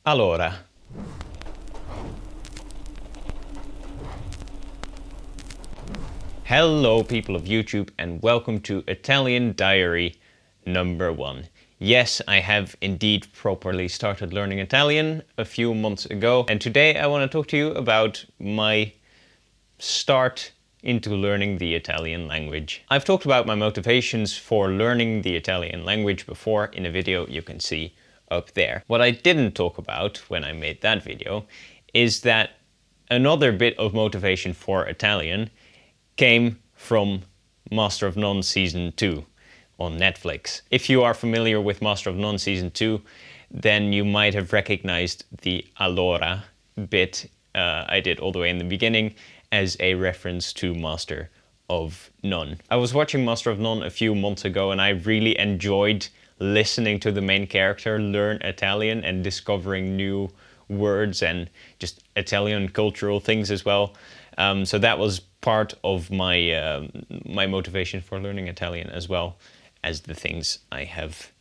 Allora. Hello people of YouTube and welcome to Italian Diary number 1. Yes, I have indeed properly started learning Italian a few months ago, and today I want to talk to you about my start into learning the Italian language. I've talked about my motivations for learning the Italian language before in a video you can see up there. What I didn't talk about when I made that video is that another bit of motivation for Italian came from Master of None Season 2 on Netflix. If you are familiar with Master of None Season 2, then you might have recognized the allora bit I did all the way in the beginning as a reference to Master of None. I was watching Master of None a few months ago and I really enjoyed listening to the main character learn Italian and discovering new words and just Italian cultural things as well. So that was part of my my motivation for learning Italian, as well as the things I have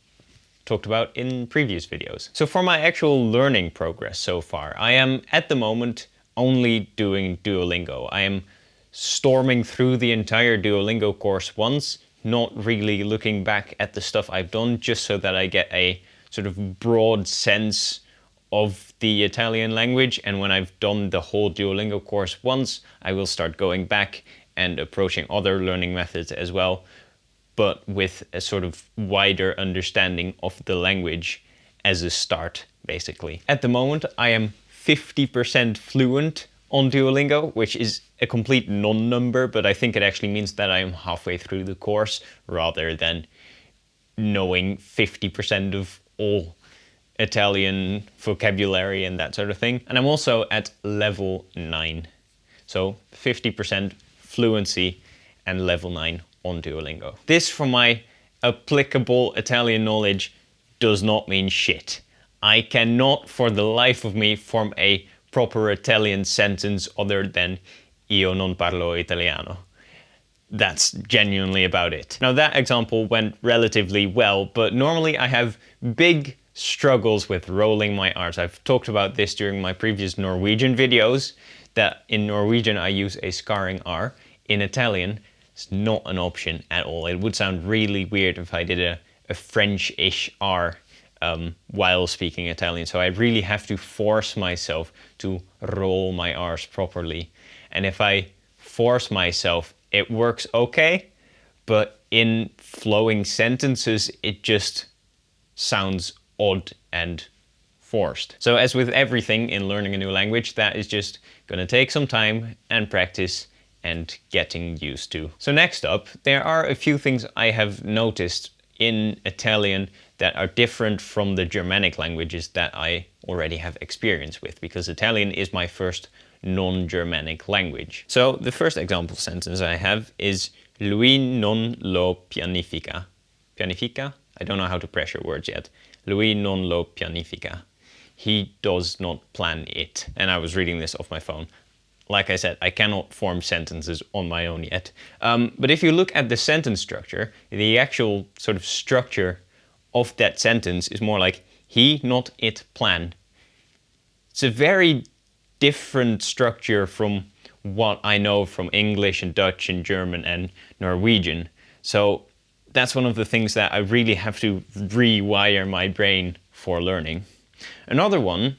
talked about in previous videos. So for my actual learning progress so far, I am at the moment only doing Duolingo. I am storming through the entire Duolingo course once, not really looking back at the stuff I've done, just so that I get a sort of broad sense of the Italian language. And when I've done the whole Duolingo course once, I will start going back and approaching other learning methods as well, but with a sort of wider understanding of the language as a start, basically. At the moment, I am 50% fluent on Duolingo, which is a complete non-number, but I think it actually means that I am halfway through the course rather than knowing 50% of all Italian vocabulary and that sort of thing. And I'm also at level 9. So 50% fluency and level 9 on Duolingo. This, for my applicable Italian knowledge, does not mean shit. I cannot for the life of me form a proper Italian sentence other than io non parlo italiano. That's genuinely about it. Now that example went relatively well, but normally I have big struggles with rolling my R's. I've talked about this during my previous Norwegian videos, that in Norwegian I use a scarring R. In Italian, it's not an option at all. It would sound really weird if I did a French-ish R while speaking Italian. So I really have to force myself to roll my R's properly. And if I force myself, it works okay, but in flowing sentences, it just sounds odd and forced. So as with everything in learning a new language, that is just gonna take some time and practice and getting used to. So next up, there are a few things I have noticed in Italian that are different from the Germanic languages that I already have experience with, because Italian is my first non-Germanic language. So the first example sentence I have is lui non lo pianifica. Pianifica? I don't know how to pressure words yet. Lui non lo pianifica. He does not plan it. And I was reading this off my phone. Like I said, I cannot form sentences on my own yet. But if you look at the sentence structure, the actual sort of structure of that sentence is more like he, not it, plan. It's a very different structure from what I know from English and Dutch and German and Norwegian. So that's one of the things that I really have to rewire my brain for learning. Another one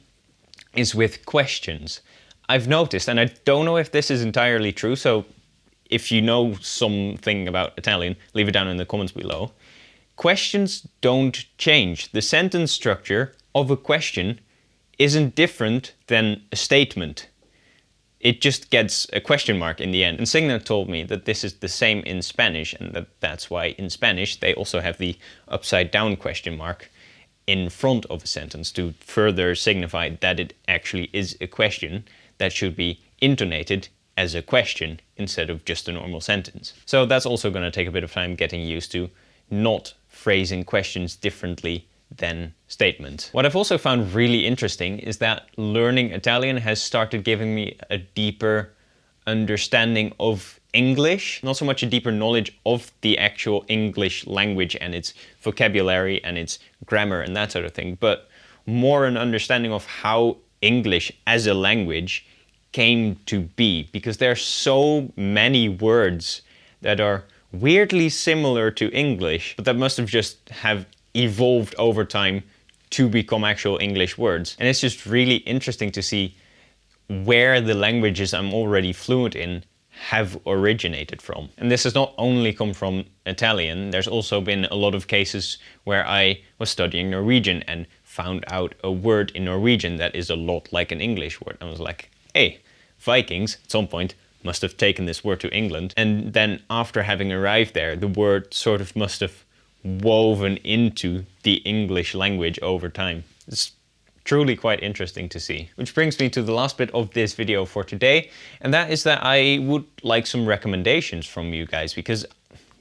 is with questions. I've noticed, and I don't know if this is entirely true, so if you know something about Italian, leave it down in the comments below. Questions don't change. The sentence structure of a question isn't different than a statement. It just gets a question mark in the end. And Signa told me that this is the same in Spanish, and that's why in Spanish they also have the upside down question mark in front of a sentence to further signify that it actually is a question that should be intonated as a question instead of just a normal sentence. So that's also going to take a bit of time getting used to, not phrasing questions differently than statements. What I've also found really interesting is that learning Italian has started giving me a deeper understanding of English, not so much a deeper knowledge of the actual English language and its vocabulary and its grammar and that sort of thing, but more an understanding of how English as a language came to be, because there are so many words that are weirdly similar to English, but that must have just have evolved over time to become actual English words. And it's just really interesting to see where the languages I'm already fluent in have originated from. And this has not only come from Italian, there's also been a lot of cases where I was studying Norwegian and found out a word in Norwegian that is a lot like an English word. I was like, hey, Vikings at some point must have taken this word to England. And then after having arrived there, the word sort of must have woven into the English language over time. It's truly quite interesting to see. Which brings me to the last bit of this video for today, and that is that I would like some recommendations from you guys, because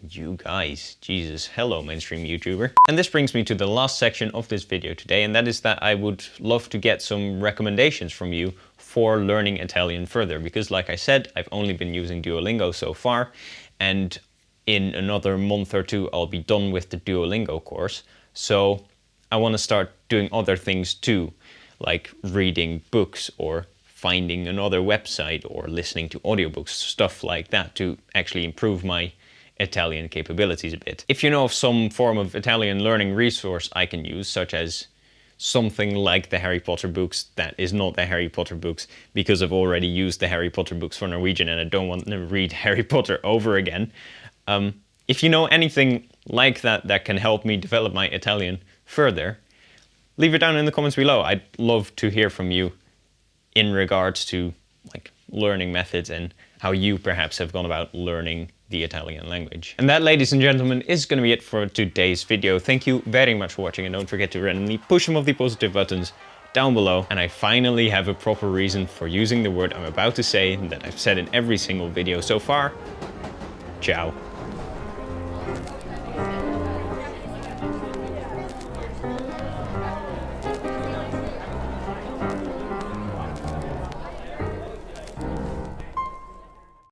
you guys, Jesus, hello mainstream YouTuber. And this brings me to the last section of this video today, and that is that I would love to get some recommendations from you for learning Italian further, because like I said, I've only been using Duolingo so far, and in another month or two I'll be done with the Duolingo course. So I want to start doing other things too, like reading books or finding another website or listening to audiobooks, stuff like that, to actually improve my Italian capabilities a bit. If you know of some form of Italian learning resource I can use, such as something like the Harry Potter books that is not the Harry Potter books, because I've already used the Harry Potter books for Norwegian and I don't want to read Harry Potter over again. If you know anything like that that can help me develop my Italian further, leave it down in the comments below. I'd love to hear from you in regards to like learning methods and how you perhaps have gone about learning the Italian language. And that, ladies and gentlemen, is going to be it for today's video. Thank you very much for watching, and don't forget to randomly push some of the positive buttons down below. And I finally have a proper reason for using the word I'm about to say that I've said in every single video so far. Ciao.